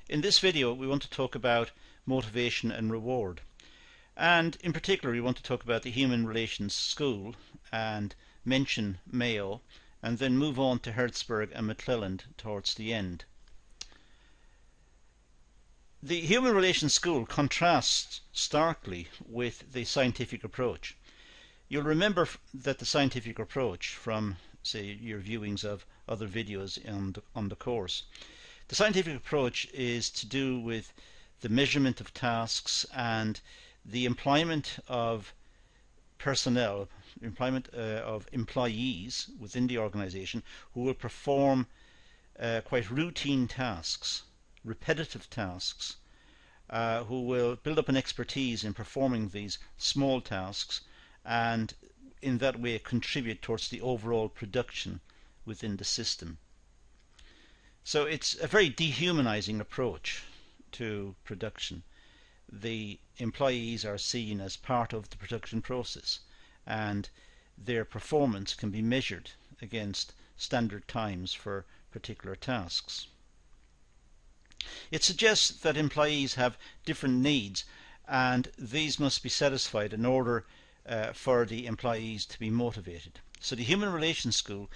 In this video we want to talk about motivation and reward, and in particular we want to talk about the human relations school and mention Mayo, and then move on to Herzberg and McClelland towards the end. The human relations school contrasts starkly with the scientific approach. You'll remember that the scientific approach, from say your viewings of other videos on the course, the scientific approach is to do with the measurement of tasks and the employment of personnel, of employees within the organization who will perform quite routine tasks, repetitive tasks, who will build up an expertise in performing these small tasks and in that way contribute towards the overall production within the system. So it's a very dehumanizing approach to production. The employees are seen as part of the production process, and their performance can be measured against standard times for particular tasks. It suggests that employees have different needs, and these must be satisfied in order for the employees to be motivated. So the human relations school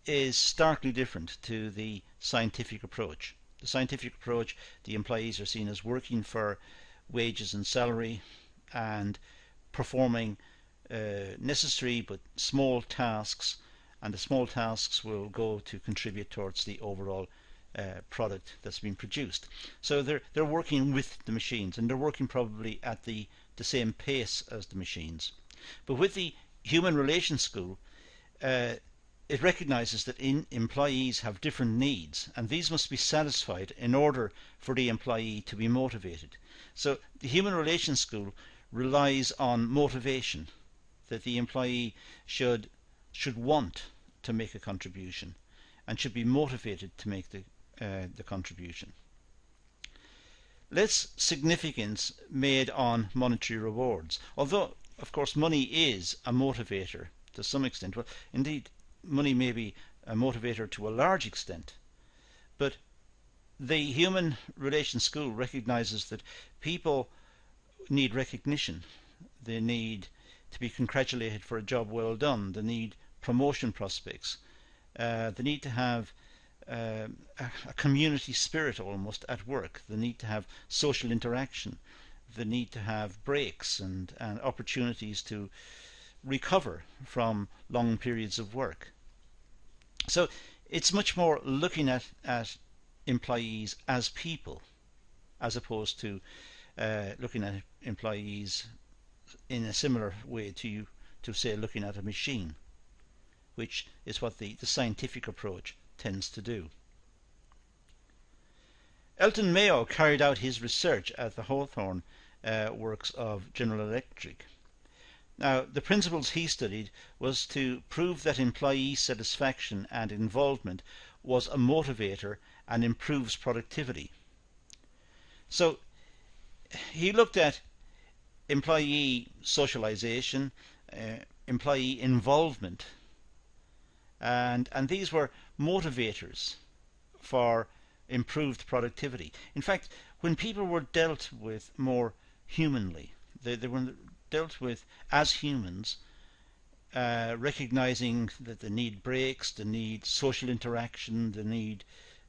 is starkly different to the scientific approach. The scientific approach, the employees are seen as working for wages and salary and performing necessary but small tasks, and the small tasks will go to contribute towards the overall product that's been produced. So they're working with the machines, and they're working probably at the same pace as the machines. But with the human relations school, it recognizes that employees have different needs, and these must be satisfied in order for the employee to be motivated. So the human relations school relies on motivation, that the employee should want to make a contribution and should be motivated to make the contribution. Less significance made on monetary rewards, although of course money is a motivator to some extent. Well, indeed, money may be a motivator to a large extent, but the human relations school recognizes that people need recognition. They need to be congratulated for a job well done. They need promotion prospects. They need to have a community spirit almost at work. They need to have social interaction. They need to have breaks and opportunities to recover from long periods of work. So it's much more looking at employees as people, as opposed to looking at employees in a similar way to say looking at a machine, which is what the scientific approach tends to do. Elton Mayo carried out his research at the Hawthorne works of General Electric. Now, the principles he studied was to prove that employee satisfaction and involvement was a motivator and improves productivity. So he looked at employee socialization, employee involvement, and these were motivators for improved productivity. In fact, when people were dealt with more humanly, they were dealt with as humans, recognizing that they need breaks, they need social interaction, they need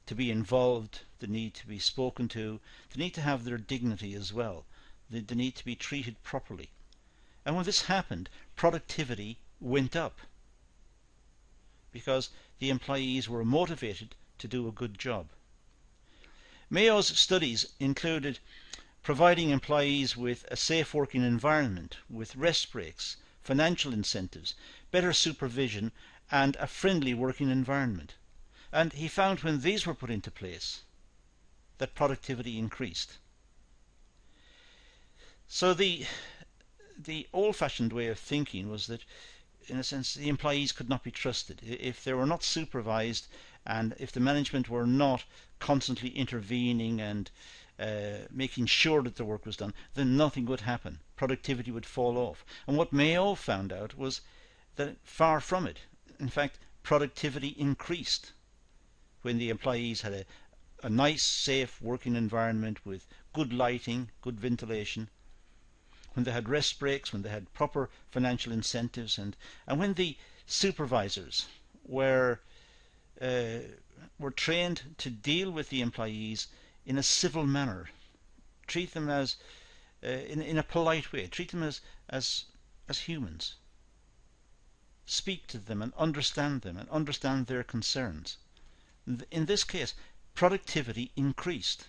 to be involved, they need to be spoken to, they need to have their dignity as well, they need to be treated properly. And when this happened, productivity went up, because the employees were motivated to do a good job. Mayo's studies included providing employees with a safe working environment, with rest breaks, financial incentives, better supervision, and a friendly working environment. And he found when these were put into place that productivity increased. So the old-fashioned way of thinking was that, in a sense, the employees could not be trusted. If they were not supervised, and if the management were not constantly intervening and making sure that the work was done, then nothing would happen. Productivity would fall off. And what Mayo found out was that far from it. In fact, productivity increased when the employees had a nice, safe working environment with good lighting, good ventilation, when they had rest breaks, when they had proper financial incentives, and when the supervisors were trained to deal with the employees in a civil manner, treat them as in a polite way, treat them as humans, speak to them and understand their concerns. In this case, productivity increased.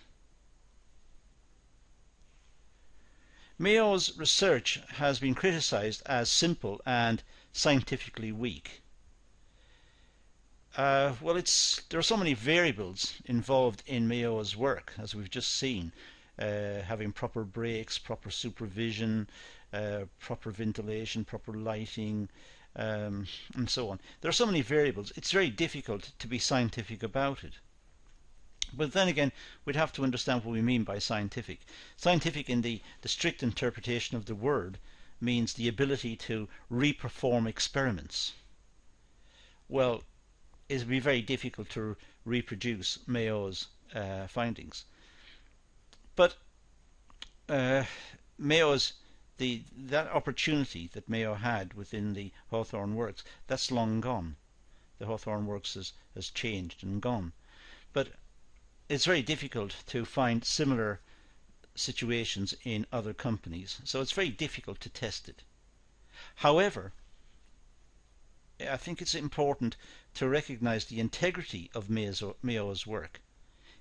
Mayo's research has been criticized as simple and scientifically weak. There are so many variables involved in Mayo's work, as we've just seen, having proper breaks, proper supervision, proper ventilation, proper lighting, and so on. There are so many variables, it's very difficult to be scientific about it. But then again, we'd have to understand what we mean by scientific. Scientific in the strict interpretation of the word means the ability to reperform experiments. Well, it would be very difficult to reproduce Mayo's findings. But Mayo's that opportunity that Mayo had within the Hawthorne works, that's long gone. The Hawthorne works has changed and gone. But it's very difficult to find similar situations in other companies, so it's very difficult to test it. However, I think it's important to recognize the integrity of Mayo's work.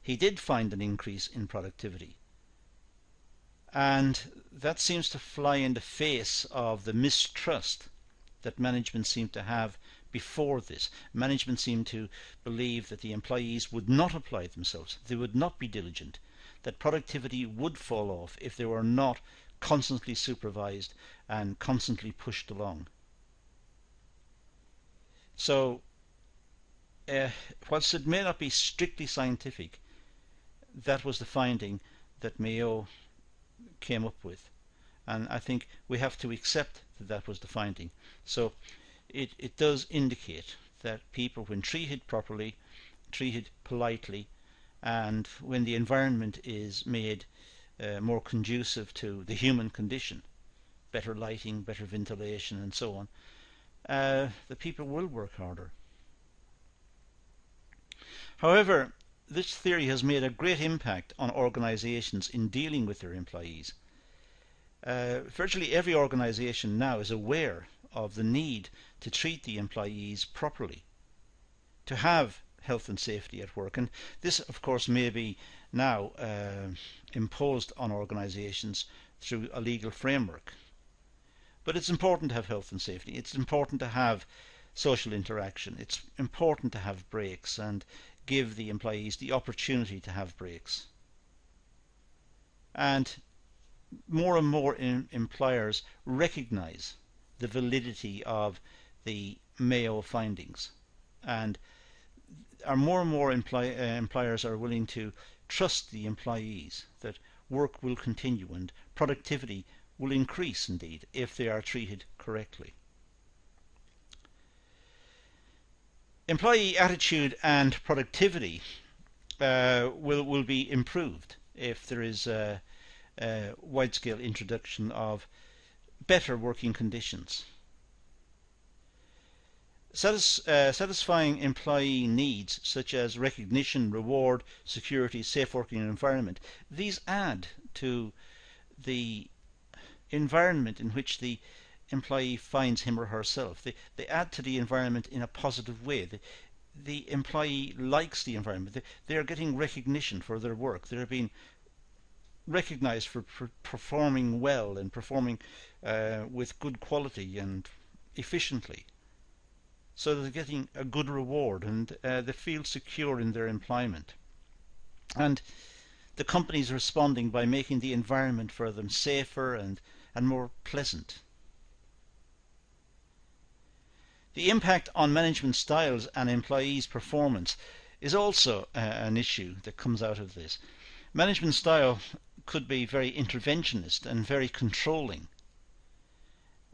He did find an increase in productivity, and that seems to fly in the face of the mistrust that management seemed to have before this. Management seemed to believe that the employees would not apply themselves, they would not be diligent, that productivity would fall off if they were not constantly supervised and constantly pushed along. So, whilst it may not be strictly scientific, that was the finding that Mayo came up with, and I think we have to accept that that was the finding. So it does indicate that people, when treated properly, treated politely, and when the environment is made more conducive to the human condition, better lighting, better ventilation and so on, the people will work harder. However, this theory has made a great impact on organizations in dealing with their employees. Virtually every organization now is aware of the need to treat the employees properly, to have health and safety at work, and this of course may be now imposed on organizations through a legal framework. But it's important to have health and safety, it's important to have social interaction, it's important to have breaks and give the employees the opportunity to have breaks. And more and more employers recognize the validity of the Mayo findings, and more and more employers are willing to trust the employees that work will continue and productivity will increase indeed if they are treated correctly. Employee attitude and productivity will be improved if there is a wide-scale introduction of better working conditions. Satisfying employee needs such as recognition, reward, security, safe working environment, these add to the environment in which the employee finds him or herself. They add to the environment in a positive way. The employee likes the environment. They are getting recognition for their work. They're being recognized for performing well and performing with good quality and efficiently. So they're getting a good reward and they feel secure in their employment. And the company is responding by making the environment for them safer and more pleasant. The impact on management styles and employees' performance is also an issue that comes out of this. Management style could be very interventionist and very controlling,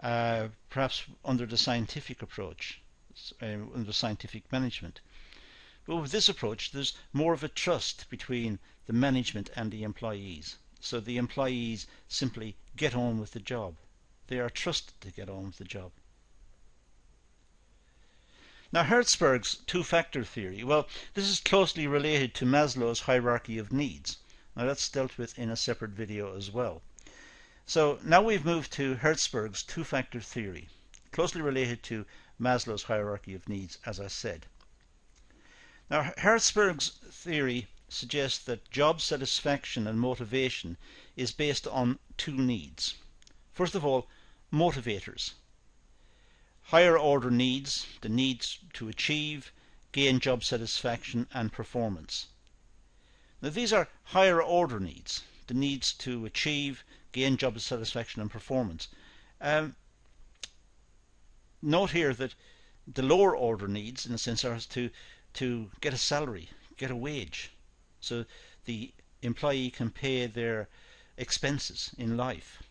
perhaps under the scientific approach, under scientific management. But with this approach, there's more of a trust between the management and the employees. So the employees simply get on with the job. They are trusted to get on with the job. Now, Hertzberg's two-factor theory, well, this is closely related to Maslow's hierarchy of needs. Now, that's dealt with in a separate video as well. So now we've moved to Hertzberg's two-factor theory, closely related to Maslow's hierarchy of needs, as I said. Now, Hertzberg's theory suggests that job satisfaction and motivation is based on two needs. First of all, motivators. Higher order needs, the needs to achieve, gain job satisfaction and performance. Now these are higher order needs, the needs to achieve, gain job satisfaction and performance. Note here that the lower order needs, in a sense, are to get a salary, get a wage, so the employee can pay their expenses in life.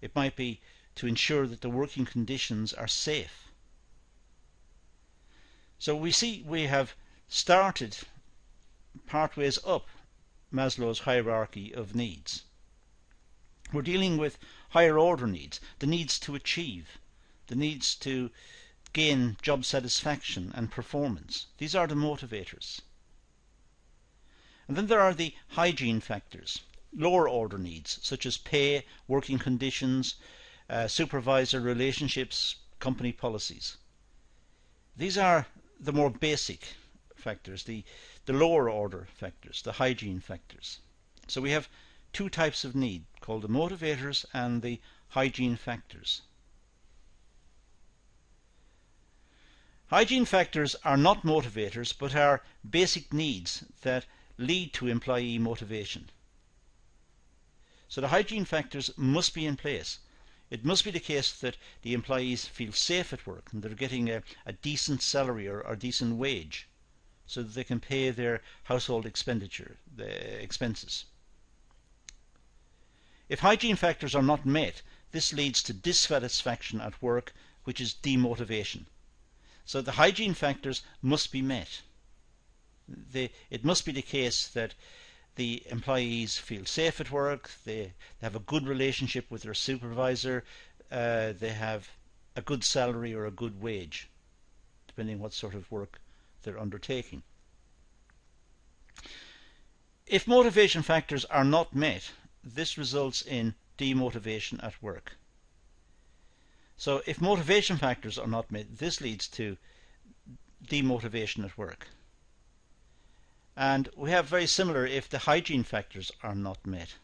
It might be to ensure that the working conditions are safe. So we see we have started partways up Maslow's hierarchy of needs. We're dealing with higher order needs, the needs to achieve, the needs to gain job satisfaction and performance. These are the motivators. And then there are the hygiene factors, lower order needs, such as pay, working conditions, supervisor relationships, company policies. These are the more basic factors, the lower order factors, the hygiene factors. So we have two types of need, called the motivators and the hygiene factors. Hygiene factors are not motivators, but are basic needs that lead to employee motivation. So the hygiene factors must be in place. It must be the case that the employees feel safe at work and they're getting a decent salary or decent wage so that they can pay their household expenditure, the expenses. If hygiene factors are not met, this leads to dissatisfaction at work, which is demotivation. So the hygiene factors must be met. It must be the case that the employees feel safe at work, they have a good relationship with their supervisor, they have a good salary or a good wage, depending on what sort of work they're undertaking. If motivation factors are not met, this results in demotivation at work. So if motivation factors are not met, this leads to demotivation at work. And we have very similar if the hygiene factors are not met.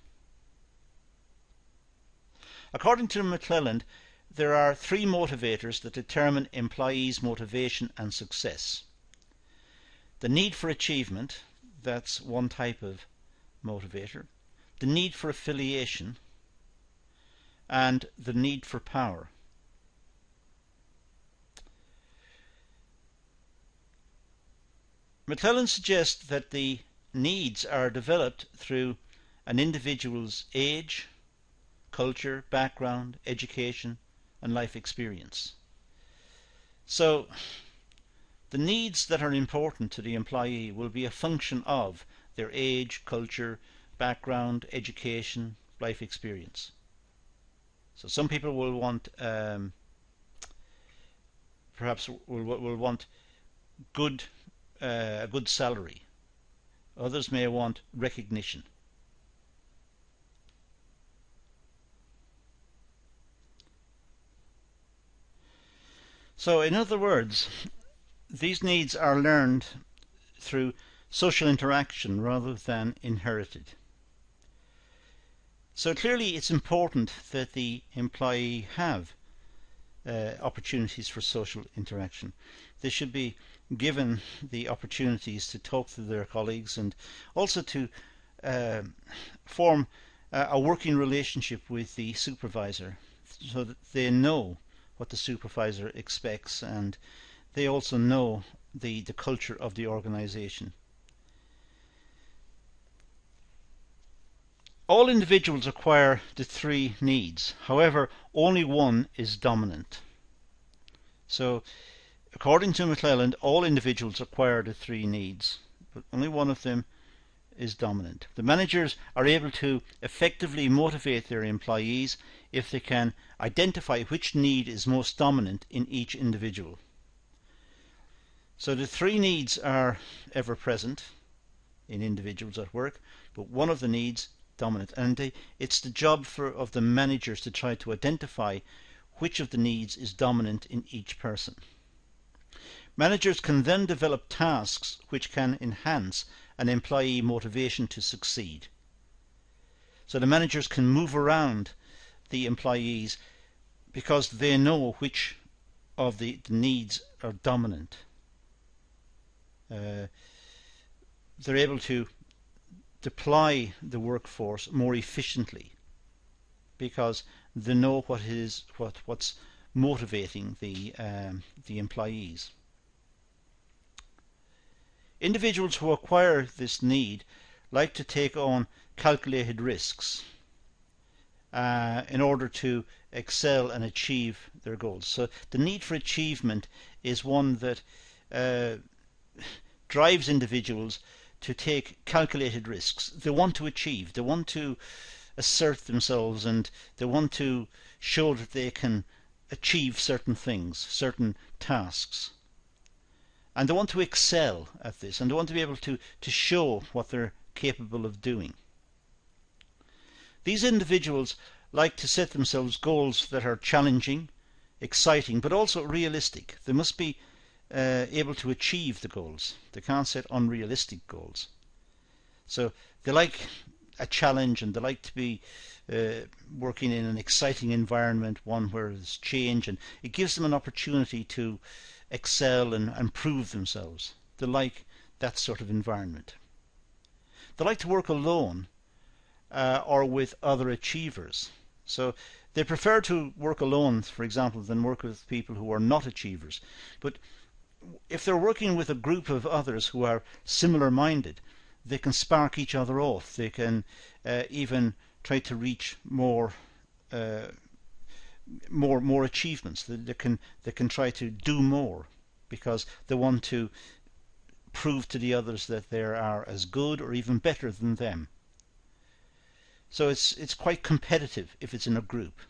According to McClelland, there are three motivators that determine employees' motivation and success. The need for achievement, that's one type of motivator. The need for affiliation, and the need for power. McClelland suggests that the needs are developed through an individual's age, culture, background, education, and life experience. So the needs that are important to the employee will be a function of their age, culture, background, education, life experience. So some people will want perhaps will want a good salary. Others may want recognition. So in other words, these needs are learned through social interaction rather than inherited. So clearly it's important that the employee have opportunities for social interaction. They should be given the opportunities to talk to their colleagues and also to form a working relationship with the supervisor so that they know what the supervisor expects and they also know the culture of the organization. All individuals acquire the three needs. However, only one is dominant. So According to McClelland, all individuals acquire the three needs, but only one of them is dominant. The managers are able to effectively motivate their employees if they can identify which need is most dominant in each individual. So the three needs are ever present in individuals at work, but one of the needs dominant, and it's the job of the managers to try to identify which of the needs is dominant in each person. Managers can then develop tasks which can enhance an employee motivation to succeed. So the managers can move around the employees because they know which of the needs are dominant. They're able to deploy the workforce more efficiently because they know what's motivating the employees. Individuals who acquire this need like to take on calculated risks in order to excel and achieve their goals. So the need for achievement is one that drives individuals to take calculated risks. They want to achieve, they want to assert themselves, and they want to show that they can achieve certain things, certain tasks. And they want to excel at this, and they want to be able to show what they're capable of doing. These individuals like to set themselves goals that are challenging, exciting, but also realistic. They must be able to achieve the goals. They can't set unrealistic goals. So they like a challenge, and they like to be working in an exciting environment, one where there's change, and it gives them an opportunity to excel and prove themselves. They like that sort of environment. They like to work alone or with other achievers. So they prefer to work alone, for example, than work with people who are not achievers. But if they're working with a group of others who are similar minded, they can spark each other off. They can even try to reach more achievements. They can try to do more because they want to prove to the others that they are as good or even better than them. So it's quite competitive if it's in a group.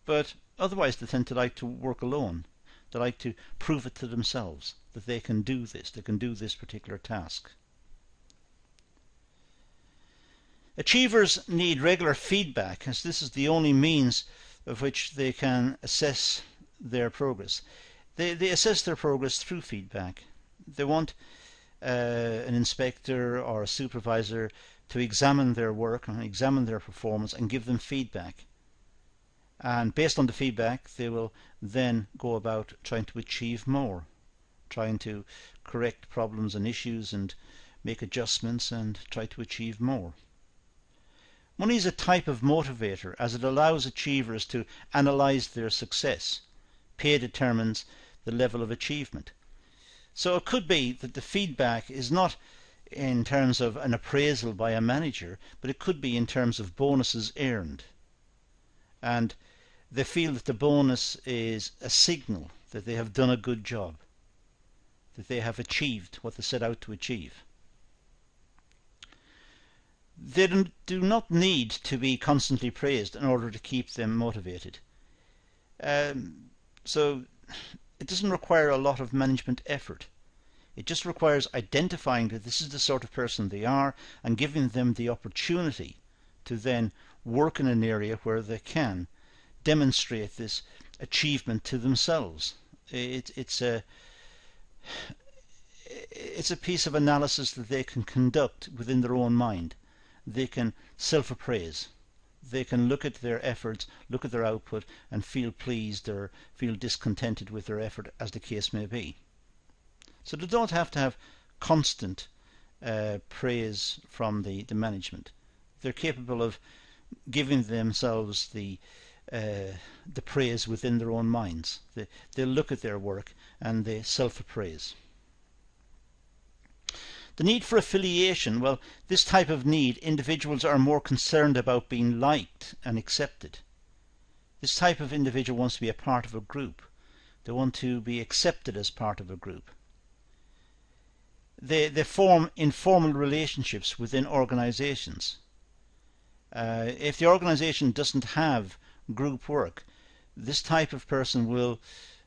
But otherwise they tend to like to work alone. They like to prove it to themselves that they can do this particular task. Achievers need regular feedback, as this is the only means of which they can assess their progress. They assess their progress through feedback. They want an inspector or a supervisor to examine their work and examine their performance and give them feedback. And based on the feedback, they will then go about trying to achieve more, trying to correct problems and issues and make adjustments and try to achieve more. Money is a type of motivator as it allows achievers to analyze their success. Pay determines the level of achievement. So it could be that the feedback is not in terms of an appraisal by a manager, but it could be in terms of bonuses earned. And they feel that the bonus is a signal that they have done a good job, that they have achieved what they set out to achieve. They do not need to be constantly praised in order to keep them motivated. So it doesn't require a lot of management effort. It just requires identifying that this is the sort of person they are and giving them the opportunity to then work in an area where they can demonstrate this achievement to themselves. It's a piece of analysis that they can conduct within their own mind. They can self-appraise. They can look at their efforts, look at their output, and feel pleased or feel discontented with their effort, as the case may be. So they don't have to have constant praise from the management. They're capable of giving themselves the praise within their own minds. They look at their work and they self-appraise. The need for affiliation, well, this type of need, individuals are more concerned about being liked and accepted. This type of individual wants to be a part of a group They want to be accepted as part of a group. They form informal relationships within organizations. If the organization doesn't have group work, this type of person will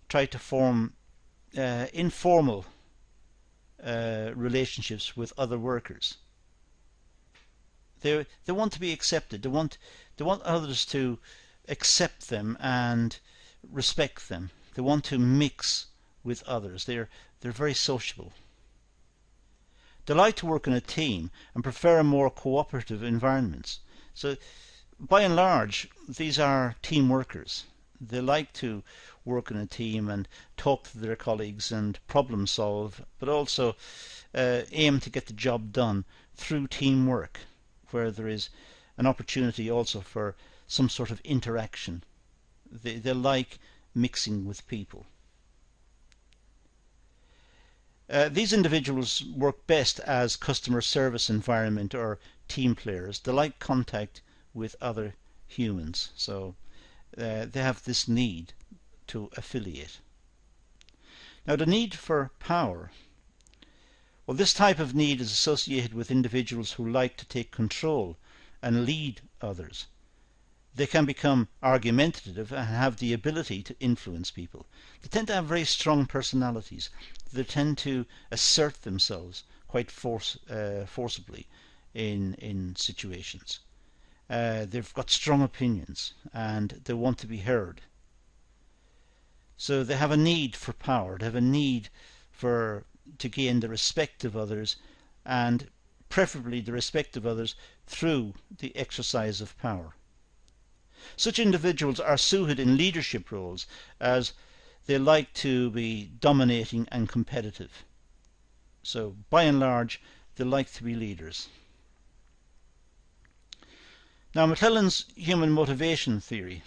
try to form informal relationships with other workers. They want to be accepted. They want others to accept them and respect them. They want to mix with others. They're very sociable. They like to work in a team and prefer more cooperative environments. So by and large, these are team workers. They like to work in a team and talk to their colleagues and problem solve, but also aim to get the job done through teamwork, where there is an opportunity also for some sort of interaction. They like mixing with people. These individuals work best as customer service environment or team players. They like contact with other humans, so they have this need to affiliate. Now, the need for power. Well, this type of need is associated with individuals who like to take control and lead others. They can become argumentative and have the ability to influence people. They tend to have very strong personalities. They tend to assert themselves quite forcibly in situations. They've got strong opinions and they want to be heard. So they have a need for power. They have a need to gain the respect of others, and preferably the respect of others through the exercise of power. Such individuals are suited in leadership roles as they like to be dominating and competitive. So by and large, they like to be leaders. Now, McClelland's human motivation theory.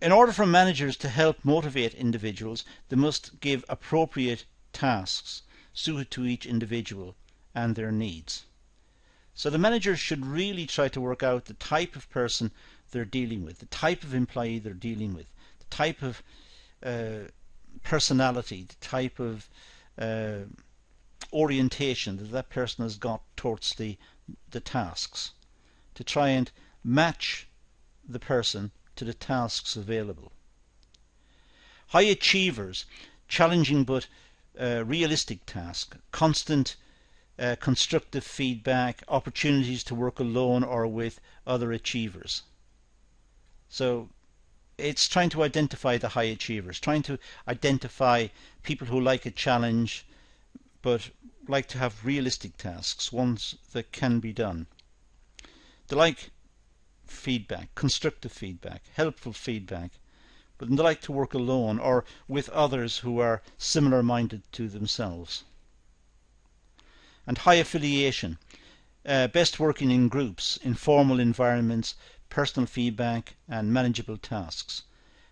In order for managers to help motivate individuals, they must give appropriate tasks suited to each individual and their needs. So the managers should really try to work out the type of person they're dealing with, the type of employee they're dealing with, the type of personality, the type of orientation that person has got towards the tasks, to try and match the person to the tasks available. High achievers, challenging but realistic tasks, constant constructive feedback, opportunities to work alone or with other achievers. So it's trying to identify the high achievers, trying to identify people who like a challenge but like to have realistic tasks, ones that can be done. They like feedback, constructive feedback, helpful feedback, but they like to work alone or with others who are similar minded to themselves. And high affiliation, best working in groups, informal environments, personal feedback and manageable tasks.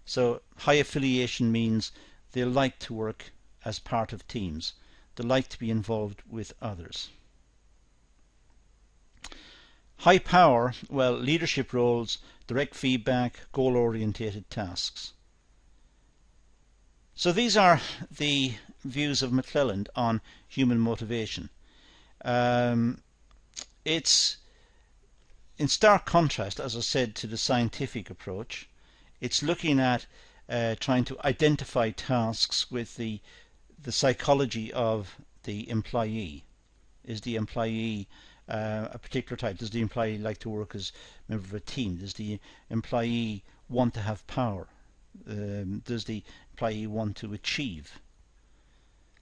So high affiliation means they like to work as part of teams. They like to be involved with others. High power, well, leadership roles, direct feedback, goal-orientated tasks. So these are the views of McClelland on human motivation. It's in stark contrast, as I said, to the scientific approach. It's looking at trying to identify tasks with the psychology of the employee. Is the employee a particular type? Does the employee like to work as a member of a team? Does the employee want to have power? Does the employee want to achieve?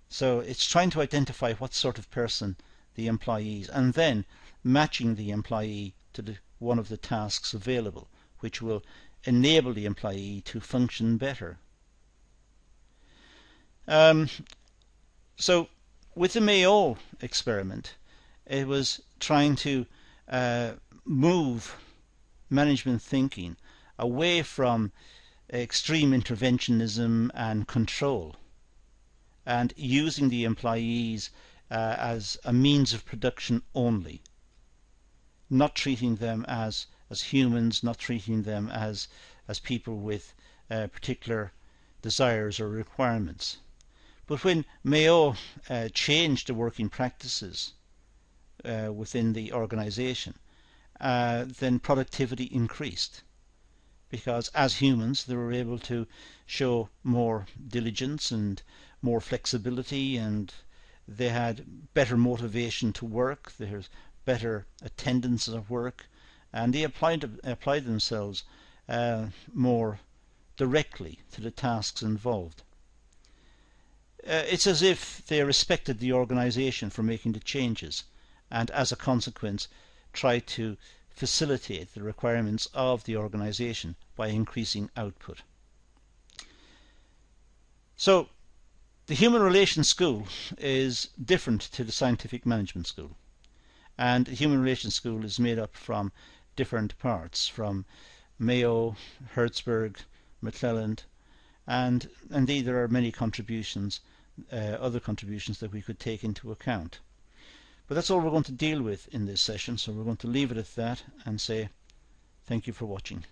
So it's trying to identify what sort of person the employee is, and then matching the employee to one of the tasks available, which will enable the employee to function better. So with the Mayo experiment, it was trying to move management thinking away from extreme interventionism and control, and using the employees as a means of production only, not treating them as humans, not treating them as people with particular desires or requirements. But when Mayo changed the working practices within the organization, then productivity increased, because as humans they were able to show more diligence and more flexibility, and they had better motivation to work, there's better attendance at work, and they applied themselves more directly to the tasks involved. It's as if they respected the organization for making the changes, and as a consequence tried to facilitate the requirements of the organization by increasing output. So the human relations school is different to the scientific management school, and the human relations school is made up from different parts, from Mayo, Herzberg, McClelland, and indeed there are many contributions, other contributions that we could take into account. But that's all we're going to deal with in this session, so we're going to leave it at that and say thank you for watching.